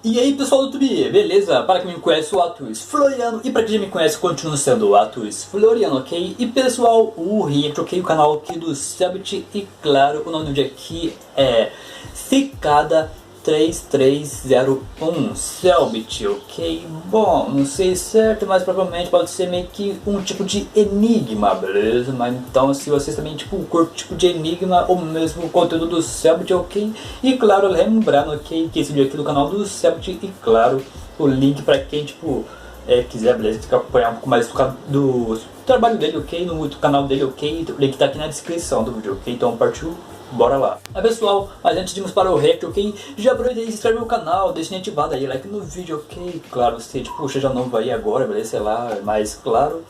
E aí pessoal do YouTube, beleza? Para quem me conhece, o Atus Floriano. E para quem já me conhece, continua sendo o Atus Floriano, ok? E pessoal, o React, ok? O canal aqui do Cellbit. E claro, o nome do vídeo aqui é Cicada 3301 Cellbit, ok? Bom, não sei certo, mas provavelmente pode ser meio que um tipo de enigma, beleza? Mas então se vocês também curtem tipo de enigma ou mesmo o conteúdo do Cellbit, ok? E claro, lembrando, ok, que esse vídeo aqui do canal do Cellbit e claro, o link pra quem quiser, beleza? Quer acompanhar um pouco mais do trabalho dele, ok? No canal dele, ok? O link tá aqui na descrição do vídeo, ok? Então partiu. Bora lá. Mas pessoal, mas antes de irmos para o react, ok? Já aproveita e se inscreve no canal, deixa ativado aí, like no vídeo, ok? Claro, você seja novo aí agora, beleza? Sei lá, mas claro,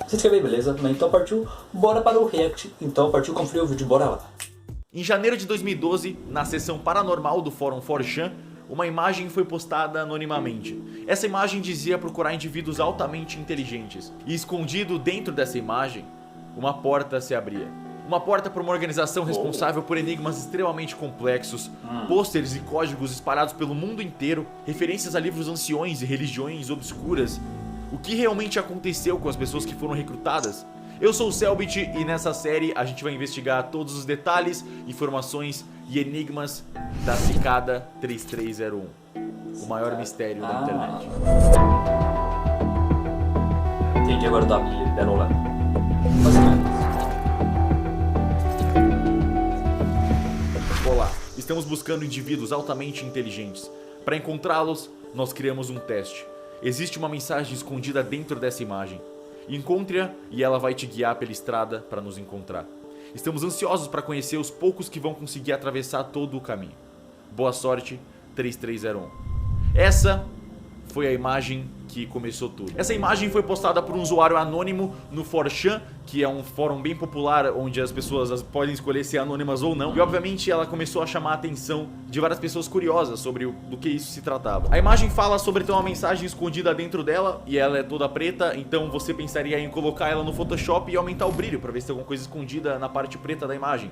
se inscreve aí, beleza? Então partiu, bora para o react. Então partiu conferir o vídeo, bora lá. Em janeiro de 2012, na seção paranormal do fórum 4chan, uma imagem foi postada anonimamente. Essa imagem dizia procurar indivíduos altamente inteligentes. E escondido dentro dessa imagem, uma porta se abria. Uma porta para uma organização responsável por enigmas extremamente complexos, pôsteres e códigos espalhados pelo mundo inteiro, referências a livros anciões e religiões obscuras. O que realmente aconteceu com as pessoas que foram recrutadas? Eu sou o Cellbit e nessa série a gente vai investigar todos os detalhes, informações e enigmas da Cicada 3301, o maior mistério da internet. Entendi agora da Pérola. Olá, estamos buscando indivíduos altamente inteligentes. Para encontrá-los, nós criamos um teste. Existe uma mensagem escondida dentro dessa imagem. Encontre-a e ela vai te guiar pela estrada para nos encontrar. Estamos ansiosos para conhecer os poucos que vão conseguir atravessar todo o caminho. Boa sorte, 3301. Essa foi a imagem que começou tudo. Essa imagem foi postada por um usuário anônimo no 4chan, que é um fórum bem popular onde as pessoas podem escolher ser anônimas ou não. E obviamente ela começou a chamar a atenção de várias pessoas curiosas sobre do que isso se tratava. A imagem fala sobre ter uma mensagem escondida dentro dela e ela é toda preta, então você pensaria em colocar ela no Photoshop e aumentar o brilho para ver se tem alguma coisa escondida na parte preta da imagem.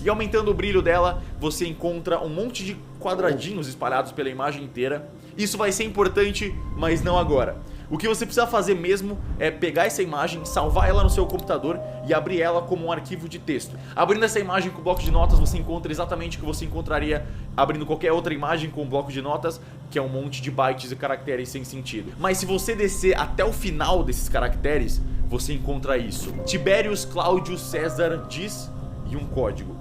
E aumentando o brilho dela, você encontra um monte de quadradinhos espalhados pela imagem inteira. Isso vai ser importante, mas não agora. O que você precisa fazer mesmo é pegar essa imagem, salvar ela no seu computador e abrir ela como um arquivo de texto. Abrindo essa imagem com o bloco de notas, você encontra exatamente o que você encontraria abrindo qualquer outra imagem com um bloco de notas, que é um monte de bytes e caracteres sem sentido. Mas se você descer até o final desses caracteres, você encontra isso: Tiberius Cláudio César diz e um código.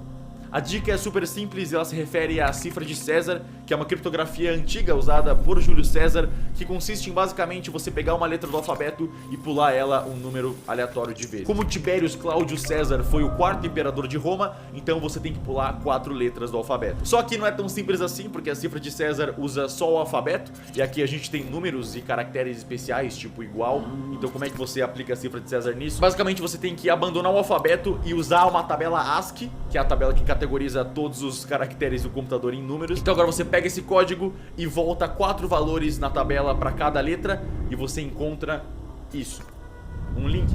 A dica é super simples e ela se refere à cifra de César, que é uma criptografia antiga usada por Júlio César, que consiste em basicamente você pegar uma letra do alfabeto e pular ela um número aleatório de vezes. Como Tiberius Cláudio César foi o quarto imperador de Roma, então você tem que pular 4 letras do alfabeto. Só que não é tão simples assim, porque a cifra de César usa só o alfabeto, e aqui a gente tem números e caracteres especiais, tipo igual. Então como é que você aplica a cifra de César nisso? Basicamente você tem que abandonar o alfabeto e usar uma tabela ASCII, que é a tabela que categoriza todos os caracteres do computador em números. Então agora você pega esse código e volta 4 valores na tabela para cada letra e você encontra isso, um link.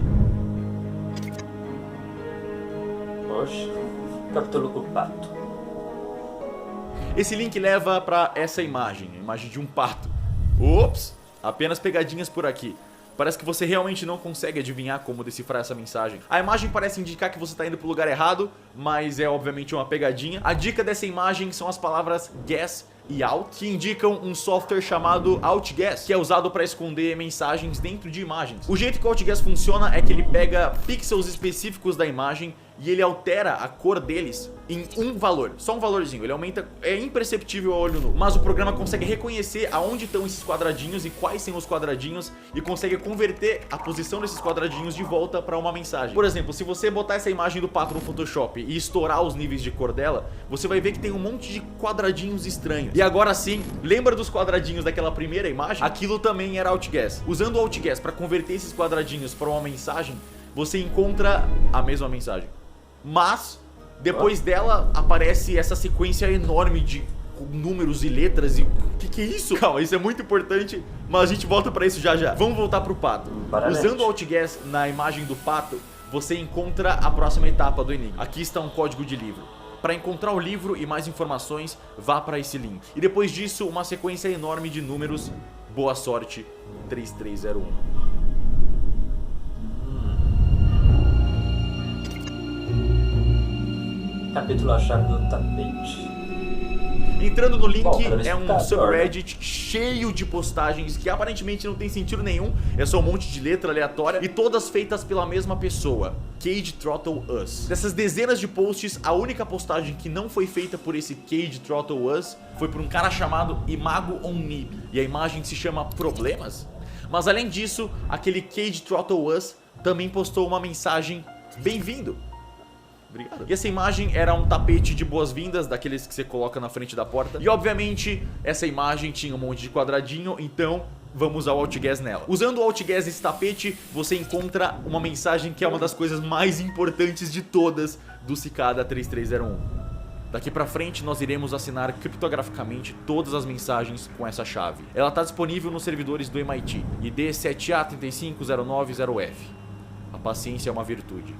Oxe, capítulo com o pato. Esse link leva para essa imagem, a imagem de um pato. Ops, apenas pegadinhas por aqui. Parece que você realmente não consegue adivinhar como decifrar essa mensagem. A imagem parece indicar que você está indo para o lugar errado, mas é obviamente uma pegadinha. A dica dessa imagem são as palavras guess e out, que indicam um software chamado OutGuess, que é usado para esconder mensagens dentro de imagens. O jeito que o OutGuess funciona é que ele pega pixels específicos da imagem e ele altera a cor deles em um valor, só um valorzinho. Ele aumenta, é imperceptível a olho nu, mas o programa consegue reconhecer aonde estão esses quadradinhos e quais são os quadradinhos e consegue converter a posição desses quadradinhos de volta para uma mensagem. Por exemplo, se você botar essa imagem do pato no Photoshop e estourar os níveis de cor dela, você vai ver que tem um monte de quadradinhos estranhos. E agora sim, lembra dos quadradinhos daquela primeira imagem? Aquilo também era OutGuess. Usando o OutGuess para converter esses quadradinhos para uma mensagem, você encontra a mesma mensagem. Mas depois dela aparece essa sequência enorme de números e letras. E o que é isso? Calma, isso é muito importante, mas a gente volta pra isso já já. Vamos voltar pro pato. Usando o OutGuess na imagem do pato, você encontra a próxima etapa do enigma. Aqui está um código de livro. Para encontrar o livro e mais informações, vá para esse link. E depois disso, uma sequência enorme de números. Boa sorte, 3301. Capítulo A Chave do Tapete. Entrando no link, Bom, é um subreddit cheio de postagens que aparentemente não tem sentido nenhum. É só um monte de letra aleatória e todas feitas pela mesma pessoa, Cage Throttle Us. Dessas dezenas de posts, a única postagem que não foi feita por esse Cage Throttle Us foi por um cara chamado Imago Onnib. E a imagem se chama Problemas? Mas além disso, aquele Cage Throttle Us também postou uma mensagem Bem-vindo. Obrigado. E essa imagem era um tapete de boas-vindas, daqueles que você coloca na frente da porta. E obviamente, essa imagem tinha um monte de quadradinho, então vamos ao Outgas nela. Usando o Outgas nesse tapete, você encontra uma mensagem que é uma das coisas mais importantes de todas do Cicada 3301. Daqui pra frente nós iremos assinar criptograficamente todas as mensagens com essa chave. Ela está disponível nos servidores do MIT, ID 7A35090F. A paciência é uma virtude.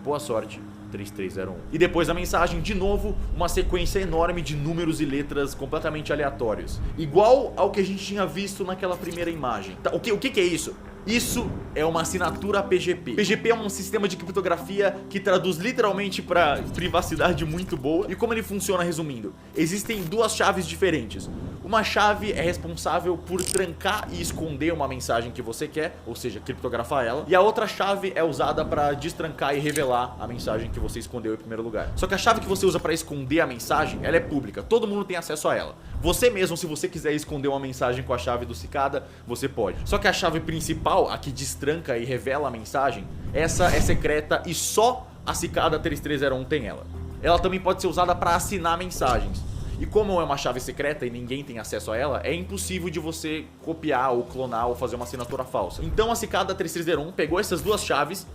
Boa sorte, 3301. E depois da mensagem, de novo, uma sequência enorme de números e letras completamente aleatórios. Igual ao que a gente tinha visto naquela primeira imagem. Tá, o que é isso? Isso é uma assinatura PGP. PGP é um sistema de criptografia que traduz literalmente para privacidade muito boa. E como ele funciona, resumindo? Existem duas chaves diferentes. Uma chave é responsável por trancar e esconder uma mensagem que você quer, ou seja, criptografar ela. E a outra chave é usada para destrancar e revelar a mensagem que você escondeu em primeiro lugar. Só que a chave que você usa para esconder a mensagem, ela é pública. Todo mundo tem acesso a ela. Você mesmo, se você quiser esconder uma mensagem com a chave do Cicada, você pode. Só que a chave principal, a que destranca e revela a mensagem, essa é secreta e só a Cicada 3301 tem ela. Ela também pode ser usada para assinar mensagens. E como é uma chave secreta e ninguém tem acesso a ela, é impossível de você copiar ou clonar ou fazer uma assinatura falsa. Então a Cicada 3301 pegou essas duas chaves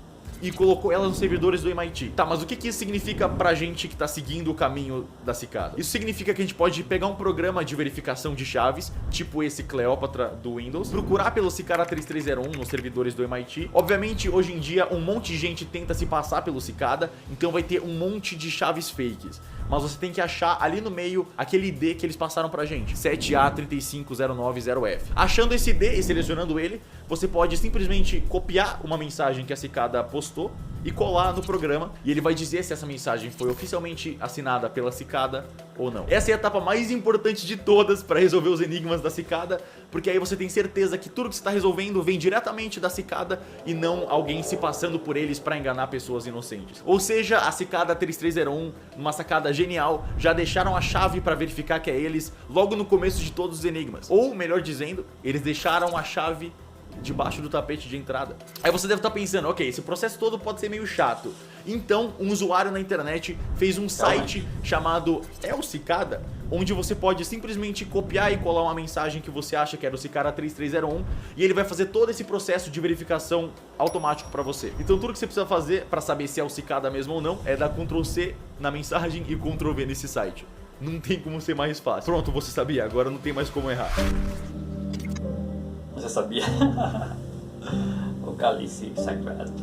e colocou elas nos servidores do MIT. Tá, mas o que isso significa pra gente que tá seguindo o caminho da Cicada? Isso significa que a gente pode pegar um programa de verificação de chaves, tipo esse Cleópatra do Windows, procurar pelo Cicada 3301 nos servidores do MIT. Obviamente, hoje em dia, um monte de gente tenta se passar pelo Cicada, então vai ter um monte de chaves fakes. Mas você tem que achar ali no meio aquele ID que eles passaram pra gente, 7A35090F. Achando esse ID e selecionando ele, você pode simplesmente copiar uma mensagem que a Cicada postou e colar no programa, e ele vai dizer se essa mensagem foi oficialmente assinada pela Cicada ou não. Essa é a etapa mais importante de todas para resolver os enigmas da Cicada, porque aí você tem certeza que tudo que você está resolvendo vem diretamente da Cicada e não alguém se passando por eles para enganar pessoas inocentes. Ou seja, a Cicada 3301, numa sacada genial, já deixaram a chave para verificar que é eles logo no começo de todos os enigmas. Ou, melhor dizendo, eles deixaram a chave debaixo do tapete de entrada. Aí você deve estar pensando, ok, esse processo todo pode ser meio chato. Então, um usuário na internet fez um site chamado El Cicada, onde você pode simplesmente copiar e colar uma mensagem que você acha que era o Cicada 3301 e ele vai fazer todo esse processo de verificação automático para você. Então tudo que você precisa fazer para saber se é o Cicada mesmo ou não é dar Ctrl+C na mensagem e Ctrl+V nesse site. Não tem como ser mais fácil. Pronto, você sabia, agora não tem mais como errar. Você sabia? O cálice sagrado.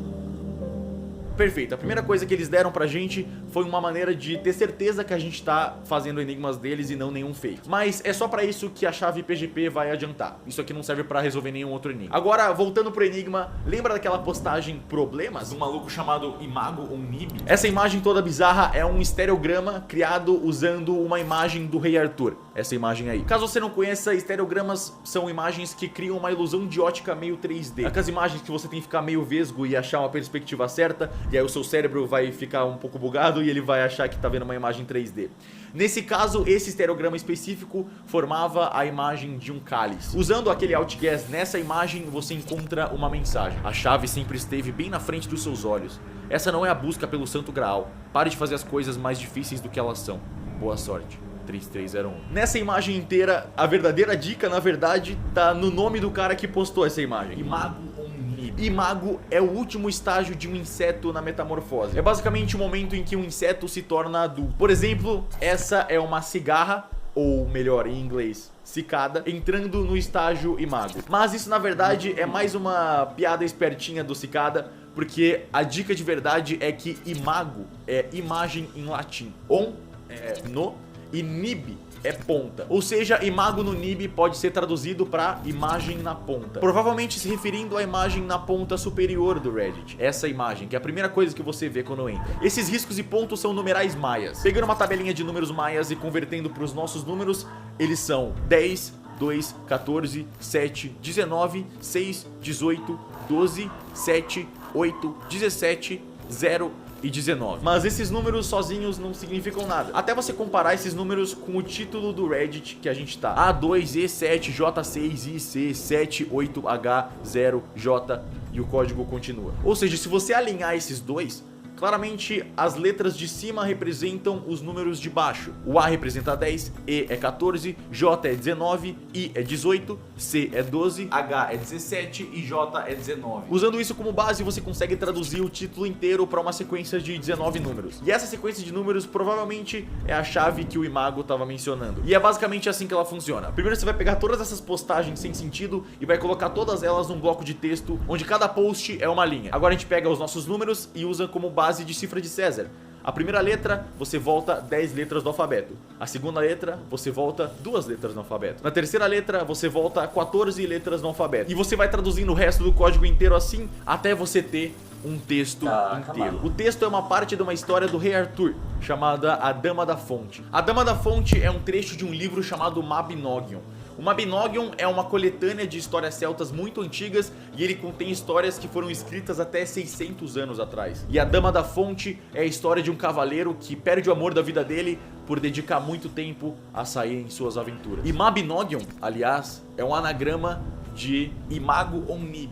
Perfeito, a primeira coisa que eles deram pra gente foi uma maneira de ter certeza que a gente tá fazendo enigmas deles e não nenhum fake. Mas é só pra isso que a chave PGP vai adiantar. Isso aqui não serve pra resolver nenhum outro enigma. Agora, voltando pro enigma, lembra daquela postagem Problemas? Um maluco chamado Imago Onnib? Essa imagem toda bizarra é um estereograma criado usando uma imagem do Rei Arthur. Essa imagem aí. Caso você não conheça, estereogramas são imagens que criam uma ilusão de ótica meio 3D. Aquelas imagens que você tem que ficar meio vesgo e achar uma perspectiva certa, e aí o seu cérebro vai ficar um pouco bugado e ele vai achar que tá vendo uma imagem 3D. Nesse caso, esse estereograma específico formava a imagem de um cálice. Usando aquele Outgas nessa imagem, você encontra uma mensagem. A chave sempre esteve bem na frente dos seus olhos. Essa não é a busca pelo Santo Graal. Pare de fazer as coisas mais difíceis do que elas são. Boa sorte. 3301. Nessa imagem inteira, a verdadeira dica, na verdade, tá no nome do cara que postou essa imagem. Imago Onnib. Imago é o último estágio de um inseto na metamorfose. É basicamente o momento em que um inseto se torna adulto. Por exemplo, essa é uma cigarra, ou melhor, em inglês, cicada, entrando no estágio Imago. Mas isso, na verdade, é mais uma piada espertinha do Cicada, porque a dica de verdade é que Imago é imagem em latim. On é no e nib é ponta. Ou seja, imago no nib pode ser traduzido para imagem na ponta. Provavelmente se referindo à imagem na ponta superior do Reddit. Essa imagem, que é a primeira coisa que você vê quando entra. Esses riscos e pontos são numerais maias. Pegando uma tabelinha de números maias e convertendo para os nossos números, eles são 10, 2, 14, 7, 19, 6, 18, 12, 7, 8, 17, 0 e 19. Mas esses números sozinhos não significam nada. Até você comparar esses números com o título do Reddit que a gente tá. A2E7, J6, IC, 7, 8H, 0, J e o código continua. Ou seja, se você alinhar esses dois, claramente as letras de cima representam os números de baixo. O A representa 10, E é 14, J é 19, I é 18, C é 12, H é 17 e J é 19. Usando isso como base, você consegue traduzir o título inteiro para uma sequência de 19 números. E essa sequência de números provavelmente é a chave que o Imago estava mencionando. E é basicamente assim que ela funciona. Primeiro você vai pegar todas essas postagens sem sentido e vai colocar todas elas num bloco de texto, onde cada post é uma linha. Agora a gente pega os nossos números e usa como base de cifra de César. A primeira letra, você volta 10 letras do alfabeto. A segunda letra, você volta 2 letras no alfabeto. Na terceira letra, você volta 14 letras no alfabeto. E você vai traduzindo o resto do código inteiro assim, até você ter um texto inteiro. O texto é uma parte de uma história do rei Arthur, chamada A Dama da Fonte. A Dama da Fonte é um trecho de um livro chamado Mabinogion. O Mabinogion é uma coletânea de histórias celtas muito antigas e ele contém histórias que foram escritas até 600 anos atrás. E a Dama da Fonte é a história de um cavaleiro que perde o amor da vida dele por dedicar muito tempo a sair em suas aventuras. E Mabinogion, aliás, é um anagrama de Imago on Nib.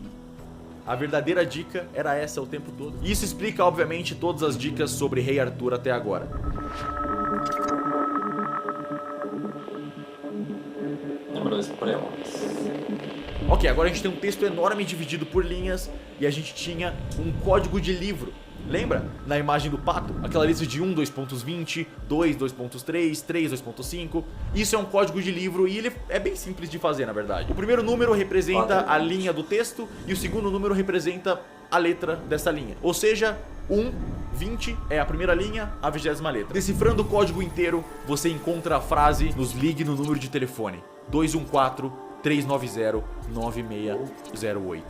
A verdadeira dica era essa o tempo todo. E isso explica, obviamente, todas as dicas sobre Rei Arthur até agora. Ok, agora a gente tem um texto enorme dividido por linhas e a gente tinha um código de livro. Lembra? Na imagem do pato, aquela lista de 1, 2.20, 2, 2.3, 3, 2.5. Isso é um código de livro e ele é bem simples de fazer, na verdade. O primeiro número representa a linha do texto e o segundo número representa a letra dessa linha. Ou seja, 1, 20 é a primeira linha, a 20ª letra. Decifrando o código inteiro, você encontra a frase "nos ligue no número de telefone 214-390-9608".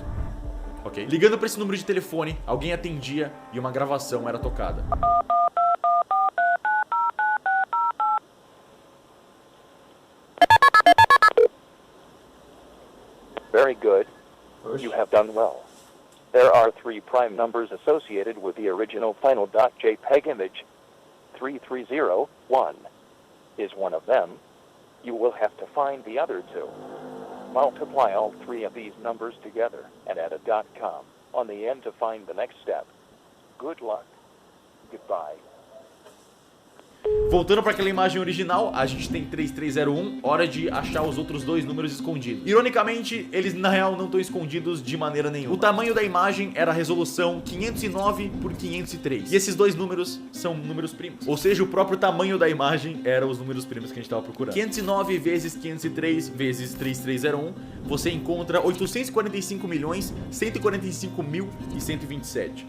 Ok? Ligando para esse número de telefone, alguém atendia e uma gravação era tocada. Very good. You have done well. There are 3 prime numbers associated with the original final.jpg image. 3301 is one of them. You will have to find the other 2. Multiply all 3 of these numbers together and add a .com on the end to find the next step. Good luck. Goodbye. Voltando para aquela imagem original, a gente tem 3301, hora de achar os outros 2 números escondidos. Ironicamente, eles na real não estão escondidos de maneira nenhuma. O tamanho da imagem era a resolução 509 por 503. E esses 2 números são números primos. Ou seja, o próprio tamanho da imagem era os números primos que a gente estava procurando. 509 vezes 503 vezes 3301, você encontra 845.145.127.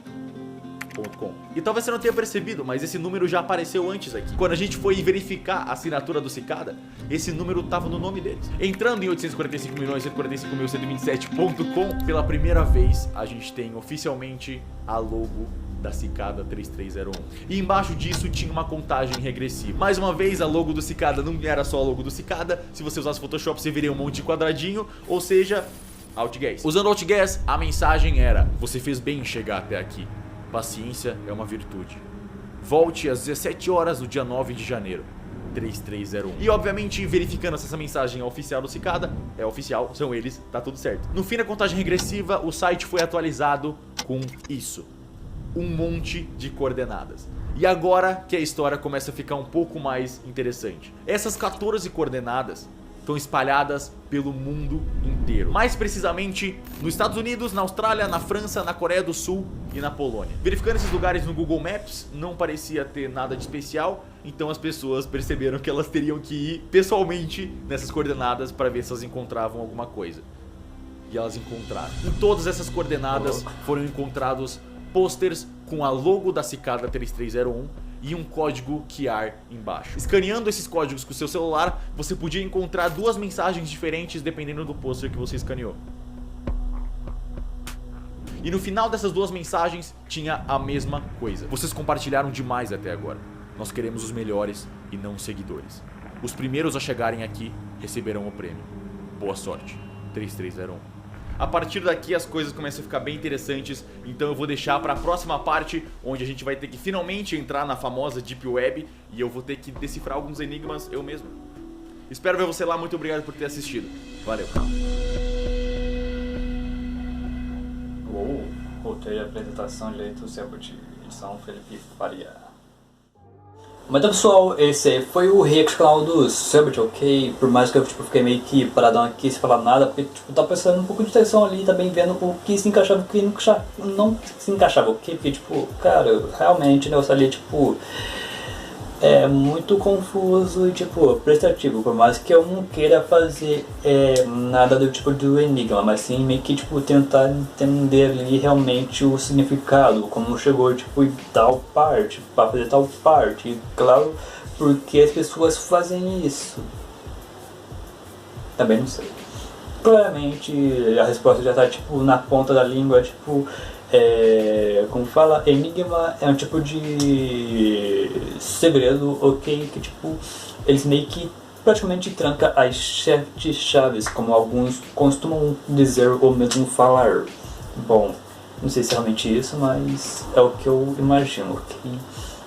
E talvez você não tenha percebido, mas esse número já apareceu antes aqui. Quando a gente foi verificar a assinatura do Cicada, esse número estava no nome deles. Entrando em 845.145.127.com, pela primeira vez a gente tem oficialmente a logo da Cicada 3301. E embaixo disso tinha uma contagem regressiva. Mais uma vez, a logo do Cicada não era só a logo do Cicada. Se você usasse Photoshop, você veria um monte de quadradinho, ou seja, Outgas. Usando Outgas, a mensagem era: você fez bem em chegar até aqui. Paciência é uma virtude. Volte às 17 horas do dia 9 de janeiro. 3301. E obviamente, verificando se essa mensagem é oficial do Cicada, é oficial, são eles, tá tudo certo. No fim da contagem regressiva, o site foi atualizado com isso: um monte de coordenadas. E agora que a história começa a ficar um pouco mais interessante. Essas 14 coordenadas estão espalhadas pelo mundo inteiro. Mais precisamente nos Estados Unidos, na Austrália, na França, na Coreia do Sul e na Polônia. Verificando esses lugares no Google Maps, não parecia ter nada de especial, então as pessoas perceberam que elas teriam que ir pessoalmente nessas coordenadas para ver se elas encontravam alguma coisa. E elas encontraram. Em todas essas coordenadas foram encontrados posters com a logo da Cicada 3301 e um código QR embaixo. Escaneando esses códigos com o seu celular, você podia encontrar 2 mensagens diferentes dependendo do pôster que você escaneou. E no final dessas 2 mensagens tinha a mesma coisa. Vocês compartilharam demais até agora. Nós queremos os melhores e não os seguidores. Os primeiros a chegarem aqui receberão o prêmio. Boa sorte, 3301. A partir daqui as coisas começam a ficar bem interessantes, então eu vou deixar para a próxima parte, onde a gente vai ter que finalmente entrar na famosa Deep Web e eu vou ter que decifrar alguns enigmas eu mesmo. Espero ver você lá, muito obrigado por ter assistido. Valeu. Roteiro e apresentação de Leito Selbert, edição Felipe Faria. Mas então, pessoal, esse aí foi o react canal do Selbert, ok? Por mais que eu fiquei meio que paradão aqui sem falar nada, porque tava prestando um pouco de atenção ali, também vendo o que se encaixava e o que não se encaixava, ok? Porque cara, realmente o negócio ali, é muito confuso e prestativo, por mais que eu não queira fazer nada do do enigma, mas sim meio que tentar entender ali realmente o significado, como chegou em tal parte, para fazer tal parte, e claro, porque as pessoas fazem isso. Também não sei. Claramente a resposta já está na ponta da língua, como fala, enigma é um tipo de segredo, ok? Que eles meio que praticamente tranca as 7 chaves, como alguns costumam dizer ou mesmo falar. Bom, não sei se é realmente isso, mas é o que eu imagino, ok?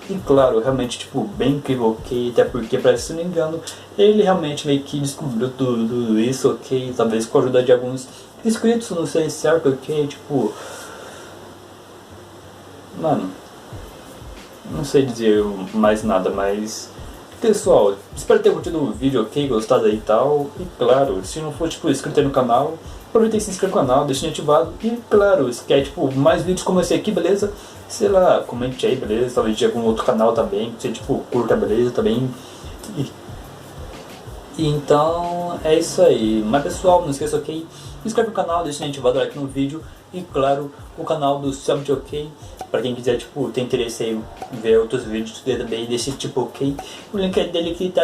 E claro, realmente bem incrível, ok? Até porque, parece, se não me engano, ele realmente meio que descobriu tudo isso, ok? Talvez com a ajuda de alguns inscritos, não sei certo, ok? Mano, não sei dizer mais nada, mas pessoal, espero ter curtido o vídeo, ok? Gostado aí e tal. E claro, se não for inscrito aí no canal, aproveita e se inscreve no canal, deixa ativado. E claro, se quer mais vídeos como esse aqui, beleza? Sei lá, comente aí, beleza? Talvez de algum outro canal também, que você curta, beleza? Também. E então é isso aí. Mas pessoal, não esqueça, ok? Se inscreve no canal, deixa ativado aqui no vídeo. E claro, o canal do Selbert, ok? Pra quem quiser, ter interesse em ver outros vídeos também desse ok? O link dele aqui tá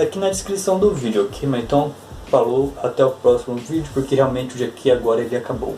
aqui na descrição do vídeo, ok? Mas então, falou, até o próximo vídeo, porque realmente o dia aqui agora ele acabou.